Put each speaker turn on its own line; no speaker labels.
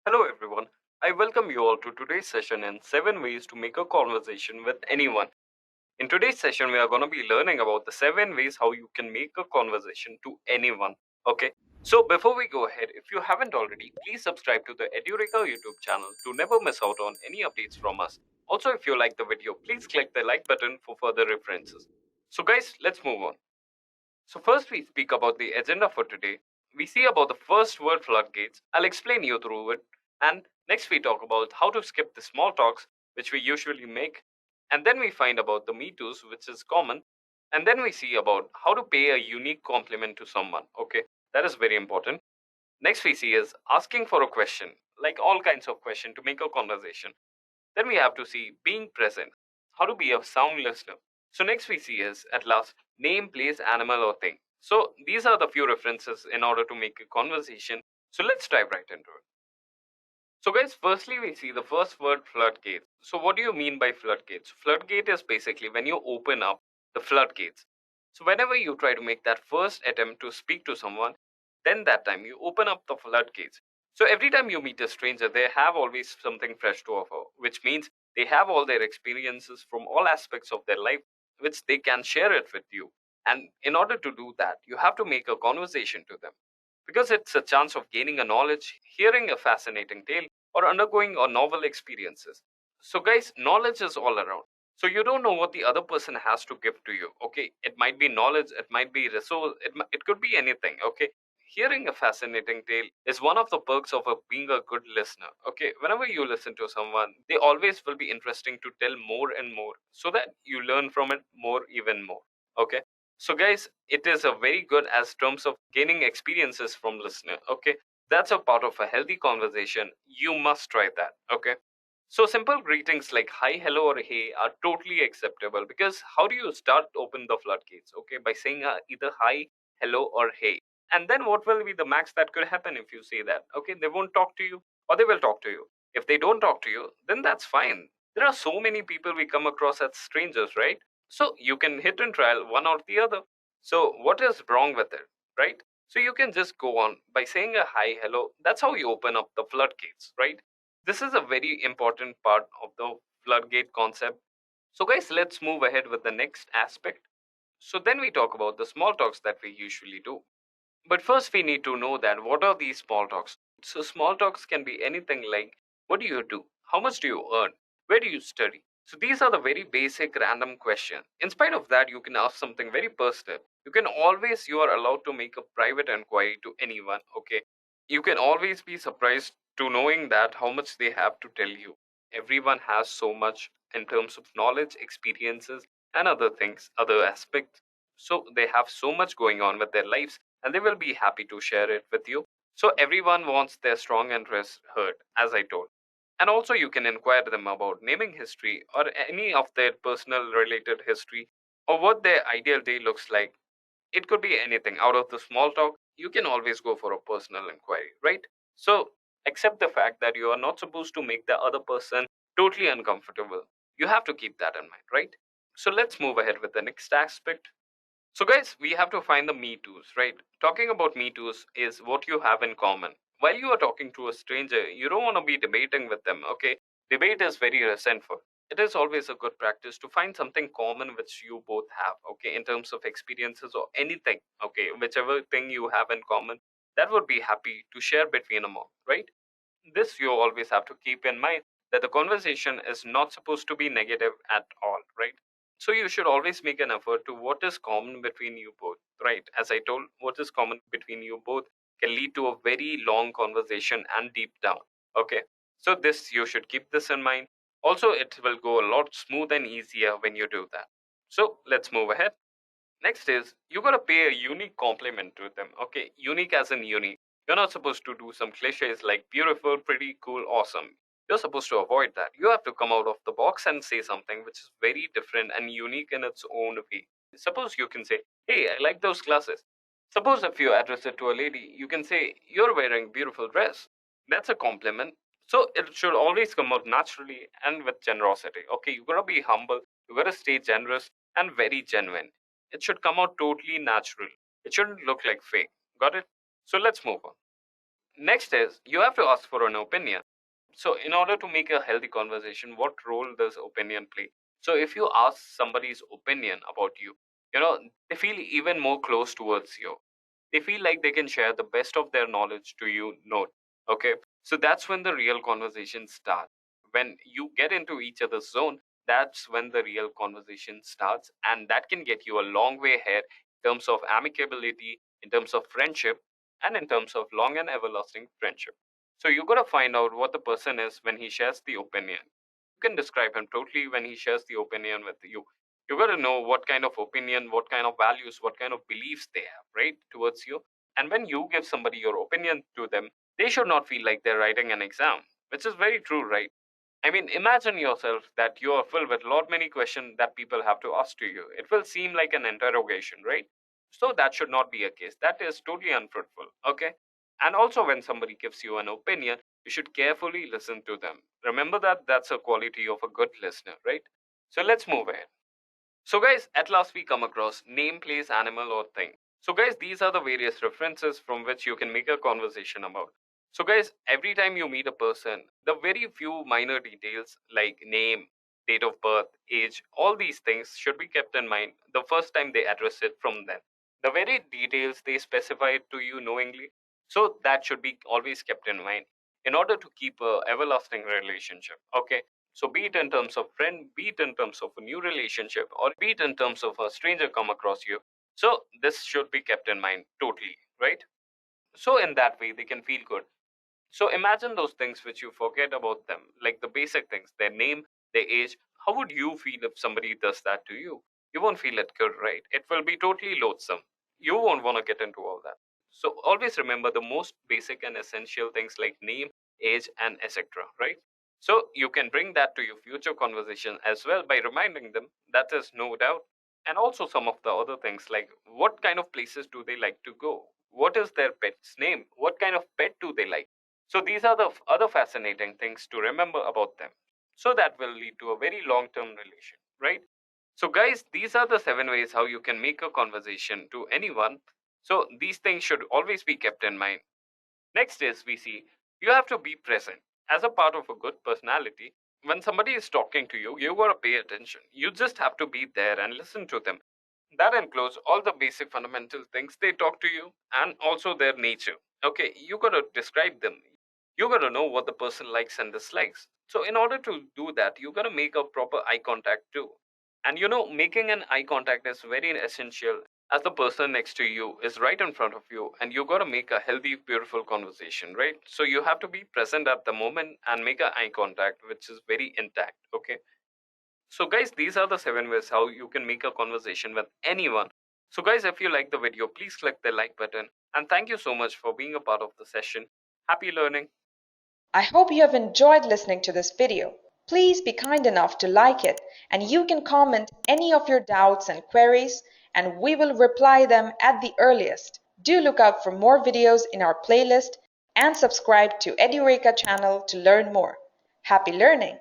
Hello everyone. I welcome you all to today's session in 7 ways to make a conversation with anyone. In today's session, we are going to be learning about the 7 ways how you can make a conversation to anyone. Okay. So before we go ahead, if you haven't already, please subscribe to the Edureka YouTube channel to never miss out on any updates from us. Also, if you like the video, please click the like button for further references. So guys, let's move on. So first we speak about the agenda for today. We see about the first word floodgates. I'll explain you through it. And next we talk about how to skip the small talks which we usually make. And then we find about the me toos which is common. And then we see about how to pay a unique compliment to someone. Okay, that is very important. Next we see is asking for a question, like all kinds of question to make a conversation. Then we have to see being present, how to be a sound listener. So next we see is at last name, place, animal or thing. So these are the few references in order to make a conversation. So let's dive right into it. So guys, firstly we see the first word floodgates. So what do you mean by floodgates? Floodgate is basically when you open up the floodgates. So whenever you try to make that first attempt to speak to someone, then that time you open up the floodgates. So every time you meet a stranger, they have always something fresh to offer, which means they have all their experiences from all aspects of their life, which they can share it with you. And in order to do that, you have to make a conversation to them because it's a chance of gaining a knowledge, hearing a fascinating tale, or undergoing a novel experiences. So guys, knowledge is all around. So you don't know what the other person has to give to you. Okay, it might be knowledge, it might be resource, it could be anything. Okay, hearing a fascinating tale is one of the perks of being a good listener. Okay, whenever you listen to someone, they always will be interesting to tell more and more so that you learn from it more, even more. Okay, so guys, it is a very good as terms of gaining experiences from listener. Okay, that's a part of a healthy conversation. You must try that. Okay, so simple greetings like hi, hello, or hey are totally acceptable because how do you start open the floodgates? Okay, by saying either hi, hello, or hey. And then what will be the max that could happen if you say that? Okay, they won't talk to you or they will talk to you. If they don't talk to you, then that's fine. There are so many people we come across as strangers, right? So you can hit and trial one or the other. So what is wrong with it, right? So you can just go on by saying a hi, hello. That's how you open up the floodgates, right? This is a very important part of the floodgate concept. So guys, let's move ahead with the next aspect. So then we talk about the small talks that we usually do. But first we need to know that what are these small talks? So small talks can be anything like what do you do? How much do you earn? Where do you study? So these are the very basic random questions. In spite of that, you can ask something very personal. You are allowed to make a private inquiry to anyone, okay? You can always be surprised to knowing that how much they have to tell you. Everyone has so much in terms of knowledge, experiences, and other things, other aspects. So they have so much going on with their lives and they will be happy to share it with you. So everyone wants their strong interests heard, as I told. And also you can inquire them about naming history or any of their personal related history or what their ideal day looks like. It could be anything. Out of the small talk, you can always go for a personal inquiry, right? So accept the fact that you are not supposed to make the other person totally uncomfortable. You have to keep that in mind, right? So let's move ahead with the next aspect. So, guys, we have to find the Me Too's, right? Talking about Me Too's is what you have in common. While you are talking to a stranger, you don't want to be debating with them, okay? Debate is very resentful. It is always a good practice to find something common which you both have, okay, in terms of experiences or anything, okay, whichever thing you have in common, that would be happy to share between them all, right? This you always have to keep in mind that the conversation is not supposed to be negative at all, right? So you should always make an effort to what is common between you both, right? As I told, what is common between you both can lead to a very long conversation and deep down. Okay. So this you should keep this in mind. Also, it will go a lot smooth and easier when you do that. So let's move ahead. Next is you gotta pay a unique compliment to them. Okay, unique as in unique. You're not supposed to do some cliches like beautiful, pretty, cool, awesome. You're supposed to avoid that. You have to come out of the box and say something which is very different and unique in its own way. Suppose you can say, hey, I like those glasses. Suppose if you address it to a lady, you can say, you're wearing beautiful dress. That's a compliment. So it should always come out naturally and with generosity. Okay, you gotta be humble, you gotta stay generous and very genuine. It should come out totally natural. It shouldn't look like fake. Got it? So let's move on. Next is you have to ask for an opinion. So in order to make a healthy conversation, what role does opinion play? So if you ask somebody's opinion about you, they feel even more close towards you. They feel like they can share the best of their knowledge to you. Note, okay? So that's when the real conversation starts. When you get into each other's zone, that's when the real conversation starts, and that can get you a long way ahead in terms of amicability, in terms of friendship, and in terms of long and everlasting friendship. So you gotta find out what the person is when he shares the opinion. You can describe him totally when he shares the opinion with you. You gotta know what kind of opinion, what kind of values, what kind of beliefs they have, right, towards you. And when you give somebody your opinion to them, they should not feel like they're writing an exam, which is very true, right? I mean, imagine yourself that you are filled with lot many questions that people have to ask to you. It will seem like an interrogation, right? So that should not be a case. That is totally unfruitful. Okay. And also, when somebody gives you an opinion, you should carefully listen to them. Remember that that's a quality of a good listener, right? So let's move ahead. So, guys, at last we come across name, place, animal, or thing. So, guys, these are the various references from which you can make a conversation about. So, guys, every time you meet a person, the very few minor details like name, date of birth, age, all these things should be kept in mind the first time they address it from them. The very details they specify to you knowingly, so that should be always kept in mind in order to keep a everlasting relationship. Okay. So be it in terms of friend, be it in terms of a new relationship, or be it in terms of a stranger come across you. So this should be kept in mind totally, right? So in that way, they can feel good. So imagine those things which you forget about them, like the basic things, their name, their age. How would you feel if somebody does that to you? You won't feel it good, right? It will be totally loathsome. You won't want to get into all that. So always remember the most basic and essential things like name, age, and etc. Right? So you can bring that to your future conversation as well by reminding them. That is no doubt. And also some of the other things like what kind of places do they like to go? What is their pet's name? What kind of pet do they like? So these are the other fascinating things to remember about them. So that will lead to a very long term relation, right? So, guys, these are the 7 ways how you can make a conversation to anyone. So, these things should always be kept in mind. Next is we see you have to be present as a part of a good personality. When somebody is talking to you, you gotta pay attention. You just have to be there and listen to them. That includes all the basic fundamental things they talk to you and also their nature. Okay, you gotta describe them. You gotta know what the person likes and dislikes. So, in order to do that, you gotta make a proper eye contact too. And making an eye contact is very essential as the person next to you is right in front of you, and you got to make a healthy, beautiful conversation, right? So you have to be present at the moment and make a eye contact which is very intact. Okay. So guys, these are the 7 ways how you can make a conversation with anyone. So guys, if you like the video, please click the like button, and thank you so much for being a part of the session. Happy learning.
I hope you have enjoyed listening to this video. Please be kind enough to like it, and you can comment any of your doubts and queries, and we will reply them at the earliest. Do look out for more videos in our playlist and subscribe to Edureka channel to learn more. Happy learning!